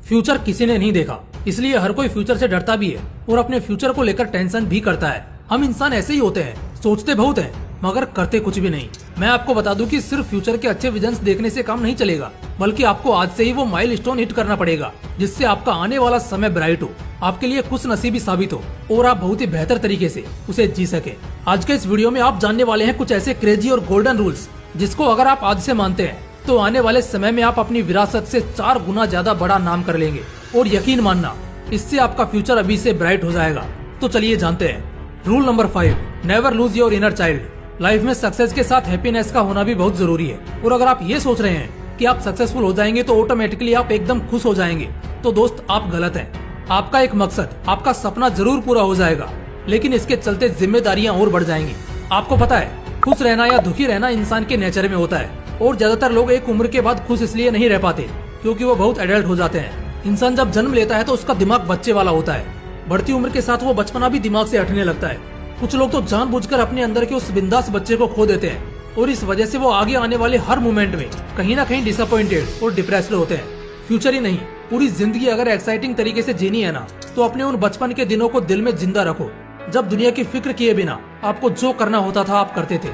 Future किसी ने नहीं देखा, इसलिए हर कोई फ्यूचर से डरता भी है और अपने फ्यूचर को लेकर टेंशन भी करता है। हम इंसान ऐसे ही होते हैं, सोचते बहुत हैं मगर करते कुछ भी नहीं। मैं आपको बता दूं कि सिर्फ फ्यूचर के अच्छे विजन्स देखने से काम नहीं चलेगा, बल्कि आपको आज से ही वो माइलस्टोन हिट करना पड़ेगा जिससे आपका आने वाला समय ब्राइट हो, आपके लिए खुश नसीबी साबित हो और आप बहुत ही बेहतर तरीके से उसे जी सके। आज के इस वीडियो में आप जानने वाले हैं कुछ ऐसे क्रेजी और गोल्डन रूल्स जिसको अगर आप आज से मानते हैं तो आने वाले समय में आप अपनी विरासत से 4 गुना ज्यादा बड़ा नाम कर लेंगे। और यकीन मानना, इससे आपका फ्यूचर अभी से ब्राइट हो जाएगा। तो चलिए जानते हैं। Rule number 5, never lose your inner child. Life में सक्सेस के साथ हैप्पीनेस का होना भी बहुत जरूरी है। और अगर आप ये सोच रहे हैं कि आप सक्सेसफुल हो जाएंगे तो ऑटोमेटिकली आप एकदम खुश हो जाएंगे, तो दोस्त आप गलत हैं। आपका एक मकसद, आपका सपना जरूर पूरा हो जाएगा, लेकिन इसके चलते जिम्मेदारियां और बढ़ जाएंगी। आपको पता है, खुश रहना या दुखी रहना इंसान के नेचर में होता है और ज्यादातर लोग एक उम्र के बाद खुश इसलिए नहीं रह पाते क्योंकि वो बहुत एडल्ट हो जाते हैं। इंसान जब जन्म लेता है तो उसका दिमाग बच्चे वाला होता है। बढ़ती उम्र के साथ वो बचपना भी दिमाग से हटने लगता है। कुछ लोग तो जानबूझकर अपने अंदर के उस बिंदास बच्चे को खो देते हैं और इस वजह से वो आगे आने वाले हर मोमेंट में कहीं ना कहीं डिसअपॉइंटेड और डिप्रेस्ड होते हैं। फ्यूचर ही नहीं, पूरी जिंदगी अगर एक्साइटिंग तरीके से जीनी है ना, तो अपने उन बचपन के दिनों को दिल में जिंदा रखो जब दुनिया की फिक्र किए बिना आपको जो करना होता था आप करते थे,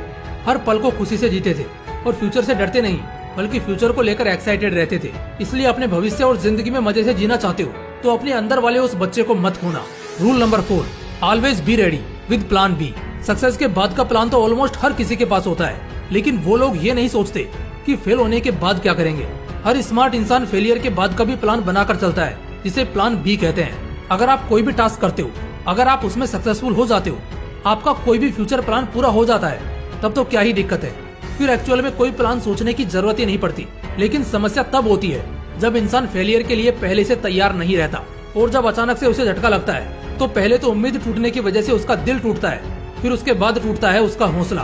हर पल को खुशी से जीते थे और फ्यूचर से डरते नहीं बल्कि फ्यूचर को लेकर एक्साइटेड रहते थे। इसलिए अपने भविष्य और जिंदगी में मजे से जीना चाहते हो तो अपने अंदर वाले उस बच्चे को मत खोना। Rule number 4, always be ready with plan B. Success के बाद का प्लान तो ऑलमोस्ट हर किसी के पास होता है, लेकिन वो लोग ये नहीं सोचते कि फेल होने के बाद क्या करेंगे। हर स्मार्ट इंसान फेलियर के बाद का भी प्लान बनाकर चलता है, जिसे प्लान बी कहते हैं। अगर आप कोई भी टास्क करते हो, अगर आप उसमें सक्सेसफुल हो जाते हो, आपका कोई भी फ्यूचर प्लान पूरा हो जाता है, तब तो क्या ही दिक्कत है। फिर एक्चुअल में कोई प्लान सोचने की जरूरत ही नहीं पड़ती। लेकिन समस्या तब होती है जब इंसान फेलियर के लिए पहले से तैयार नहीं रहता और जब अचानक से उसे झटका लगता है तो पहले तो उम्मीद टूटने की वजह से उसका दिल टूटता है, फिर उसके बाद टूटता है उसका हौसला,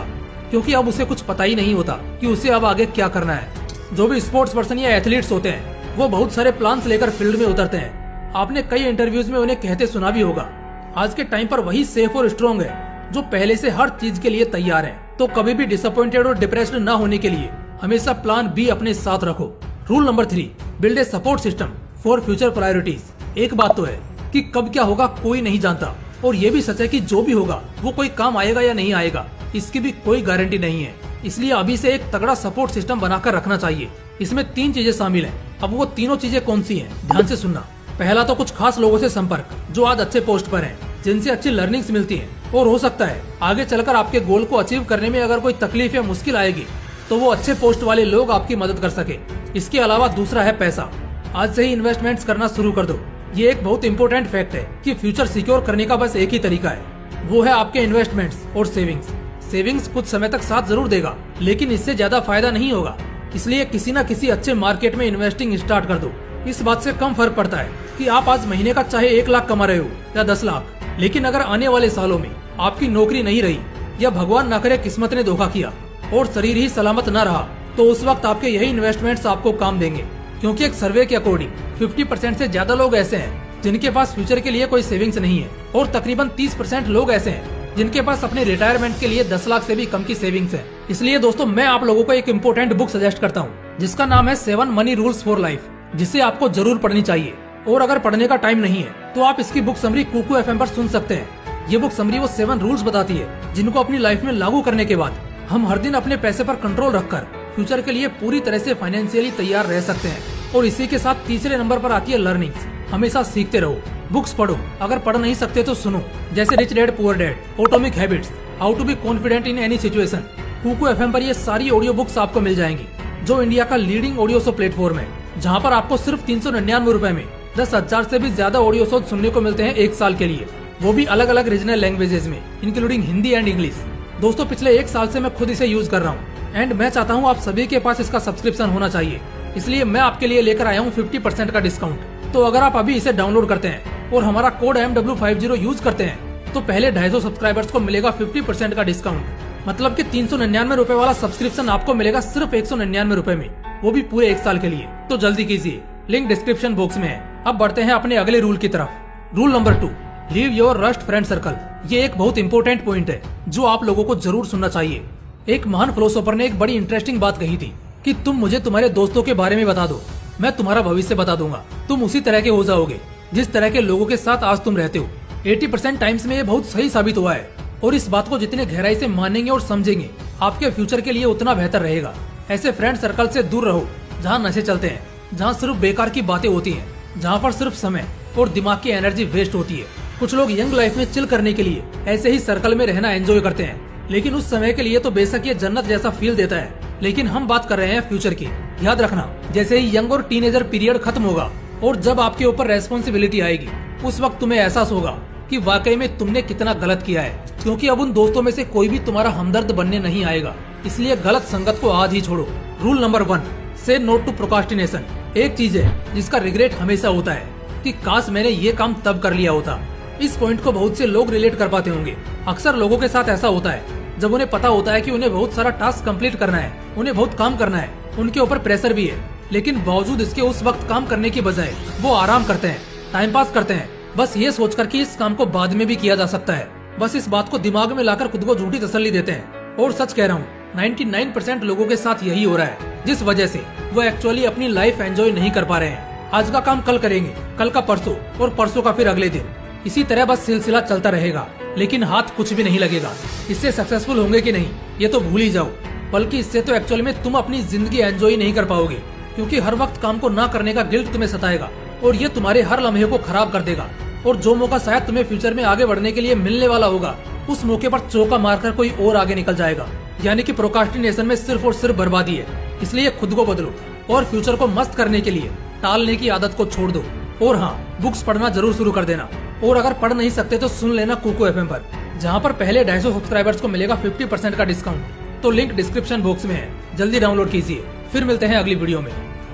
क्योंकि अब उसे कुछ पता ही नहीं होता कि उसे अब आगे क्या करना है। जो भी स्पोर्ट्स पर्सन या एथलीट्स होते हैं वो बहुत सारे प्लान्स लेकर फील्ड में उतरते हैं। आपने कई इंटरव्यूज में उन्हें कहते सुना भी होगा, आज के टाइम पर वही सेफ और स्ट्रॉन्ग है जो पहले से हर चीज के लिए तैयार है। तो कभी भी डिसअपॉइंटेड और डिप्रेस्ड ना होने के लिए हमेशा प्लान बी अपने साथ रखो। Rule number 3, build a support system for future priorities. एक बात तो है कि कब क्या होगा कोई नहीं जानता, और ये भी सच है कि जो भी होगा वो कोई काम आएगा या नहीं आएगा इसकी भी कोई गारंटी नहीं है। इसलिए अभी से एक तगड़ा सपोर्ट सिस्टम बनाकर रखना चाहिए। इसमें 3 चीजें शामिल हैं। अब वो तीनों चीजें कौन सी हैं, ध्यान से सुनना। पहला तो कुछ खास लोगों से संपर्क जो आज अच्छे पोस्ट पर हैं, जिनसे अच्छी लर्निंग्स मिलती हैं, और हो सकता है आगे चलकर आपके गोल को अचीव करने में अगर कोई तकलीफ या मुश्किल आएगी तो वो अच्छे पोस्ट वाले लोग आपकी मदद कर सके। इसके अलावा दूसरा है पैसा। आज से ही इन्वेस्टमेंट्स करना शुरू कर दो। ये एक बहुत इंपॉर्टेंट फैक्ट है कि फ्यूचर सिक्योर करने का बस एक ही तरीका है, वो है आपके इन्वेस्टमेंट्स और सेविंग्स। सेविंग्स कुछ समय तक साथ जरूर देगा, लेकिन इससे ज्यादा फायदा नहीं होगा। इसलिए किसी न किसी अच्छे मार्केट में इन्वेस्टिंग स्टार्ट कर दो। इस बात से कम फर्क पड़ता है कि आप आज महीने का चाहे 1 लाख कमा रहे हो या 10 लाख, लेकिन अगर आने वाले सालों में आपकी नौकरी नहीं रही या भगवान न करे किस्मत ने धोखा किया और शरीर ही सलामत न रहा, तो उस वक्त आपके यही इन्वेस्टमेंट्स आपको काम देंगे। क्योंकि एक सर्वे के अकॉर्डिंग 50% से ज्यादा लोग ऐसे हैं जिनके पास फ्यूचर के लिए कोई सेविंग्स नहीं है, और तकरीबन 30% लोग ऐसे हैं जिनके पास अपने रिटायरमेंट के लिए 10 लाख से भी कम की सेविंग्स है। इसलिए दोस्तों, मैं आप लोगों को एक इम्पोर्टेंट बुक सजेस्ट करता हूँ जिसका नाम है 7 मनी रूल्स फॉर लाइफ, जिसे आपको जरूर पढ़नी चाहिए। और अगर पढ़ने का टाइम नहीं है तो आप इसकी बुक समरी कुकू FM पर सुन सकते हैं। ये बुक समरी वो 7 रूल्स बताती है जिनको अपनी लाइफ में लागू करने के बाद हम हर दिन अपने पैसे पर कंट्रोल रखकर फ्यूचर के लिए पूरी तरह से फाइनेंशियली तैयार रह सकते हैं। और इसी के साथ तीसरे नंबर पर आती है लर्निंग्स। हमेशा सीखते रहो, बुक्स पढ़ो, अगर पढ़ नहीं सकते तो सुनो, जैसे rich dad poor dad, atomic habits, how to be confident in any situation. Kuku FM पर ये सारी ऑडियो बुक्स आपको मिल जाएंगी, जो इंडिया का लीडिंग ऑडियो शो प्लेटफॉर्म है, जहाँ पर आपको सिर्फ 399 रुपए में 10,000 से भी ज्यादा ऑडियो शो सुनने को मिलते हैं 1 साल के लिए, वो भी अलग अलग रीजनल लैंग्वेजेस में, इंक्लूडिंग हिंदी एंड इंग्लिश। दोस्तों, पिछले 1 साल से मैं खुद इसे यूज कर रहा हूँ एंड मैं चाहता हूँ आप सभी के पास इसका सब्सक्रिप्शन होना चाहिए। इसलिए मैं आपके लिए लेकर आया हूँ 50% का डिस्काउंट। तो अगर आप अभी इसे डाउनलोड करते हैं और हमारा कोड MW50 यूज करते हैं तो पहले 250 सब्सक्राइबर्स को मिलेगा 50% का डिस्काउंट। मतलब कि 399 रुपए वाला सब्सक्रिप्शन आपको मिलेगा सिर्फ 199 रुपए में, वो भी पूरे 1 साल के लिए। तो जल्दी कीजिए, लिंक डिस्क्रिप्शन बॉक्स में है। अब बढ़ते हैं अपने अगले रूल की तरफ। Rule number 2, leave your rust friend circle. ये एक बहुत इंपॉर्टेंट पॉइंट है जो आप लोगों को जरूर सुनना चाहिए। एक महान फिलोसोफर ने एक बड़ी इंटरेस्टिंग बात कही थी कि तुम मुझे तुम्हारे दोस्तों के बारे में बता दो मैं तुम्हारा भविष्य बता दूंगा। तुम उसी तरह के हो जाओगे जिस तरह के लोगों के साथ आज तुम रहते हो। 80% टाइम्स में ये बहुत सही साबित हुआ है और इस बात को जितने गहराई से मानेंगे और समझेंगे आपके फ्यूचर के लिए उतना बेहतर रहेगा। ऐसे फ्रेंड सर्कल से दूर रहो जहाँ नशे चलते हैं, जहाँ सिर्फ बेकार की बातें होती हैं, जहाँ पर सिर्फ समय और दिमाग की एनर्जी वेस्ट होती है। कुछ लोग यंग लाइफ में चिल करने के लिए ऐसे ही सर्कल में रहना एंजॉय करते हैं, लेकिन उस समय के लिए तो बेशक ये जन्नत जैसा फील देता है, लेकिन हम बात कर रहे हैं फ्यूचर की। याद रखना, जैसे ही यंग और टीनेजर पीरियड खत्म होगा और जब आपके ऊपर रेस्पॉन्सिबिलिटी आएगी, उस वक्त तुम्हें एहसास होगा कि वाकई में तुमने कितना गलत किया है, क्योंकि अब उन दोस्तों में से कोई भी तुम्हारा हमदर्द बनने नहीं आएगा। इसलिए गलत संगत को आज ही छोड़ो। रूल नंबर 1, से नो टू प्रोकास्टिनेशन। एक चीज है जिसका रिग्रेट हमेशा होता है कि काश मैंने ये काम तब कर लिया होता। इस पॉइंट को बहुत से लोग रिलेट कर पाते होंगे। अक्सर लोगों के साथ ऐसा होता है जब उन्हें पता होता है कि उन्हें बहुत सारा टास्क कंप्लीट करना है, उन्हें बहुत काम करना है, उनके ऊपर प्रेशर भी है, लेकिन बावजूद इसके उस वक्त काम करने की बजाय वो आराम करते हैं, टाइम पास करते हैं, बस ये सोचकर कि इस काम को बाद में भी किया जा सकता है। बस इस बात को दिमाग में लाकर खुद को झूठी तसल्ली देते हैं। और सच कह रहा हूँ, 99% लोगों के साथ यही हो रहा है, जिस वजह से वो एक्चुअली अपनी लाइफ एंजॉय नहीं कर पा रहे हैं। आज का काम कल करेंगे, कल का परसों और परसों का फिर अगले दिन। इसी तरह बस सिलसिला चलता रहेगा, लेकिन हाथ कुछ भी नहीं लगेगा। इससे सक्सेसफुल होंगे कि नहीं ये तो भूल ही जाओ, बल्कि इससे तो एक्चुअल में तुम अपनी जिंदगी एंजॉय नहीं कर पाओगे, क्योंकि हर वक्त काम को ना करने का गिल्ट तुम्हें सताएगा और ये तुम्हारे हर लम्हे को खराब कर देगा। और जो मौका शायद तुम्हें फ्यूचर में आगे बढ़ने के लिए मिलने वाला होगा, उस मौके पर चौका मारकर कोई और आगे निकल जाएगा। यानी कि प्रोकास्टिनेशन में सिर्फ और सिर्फ बर्बादी है। इसलिए खुद को बदलो और फ्यूचर को मस्त करने के लिए टालने की आदत को छोड़ दो। और हाँ, बुक्स पढ़ना जरूर शुरू कर देना। और अगर पढ़ नहीं सकते तो सुन लेना कुकू एफएम पर, जहाँ पर पहले 250 सब्सक्राइबर्स को मिलेगा 50% का डिस्काउंट। तो लिंक डिस्क्रिप्शन बॉक्स में है, जल्दी डाउनलोड कीजिए। फिर मिलते हैं अगली वीडियो में।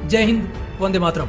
जय हिंद, वंदे मातरम।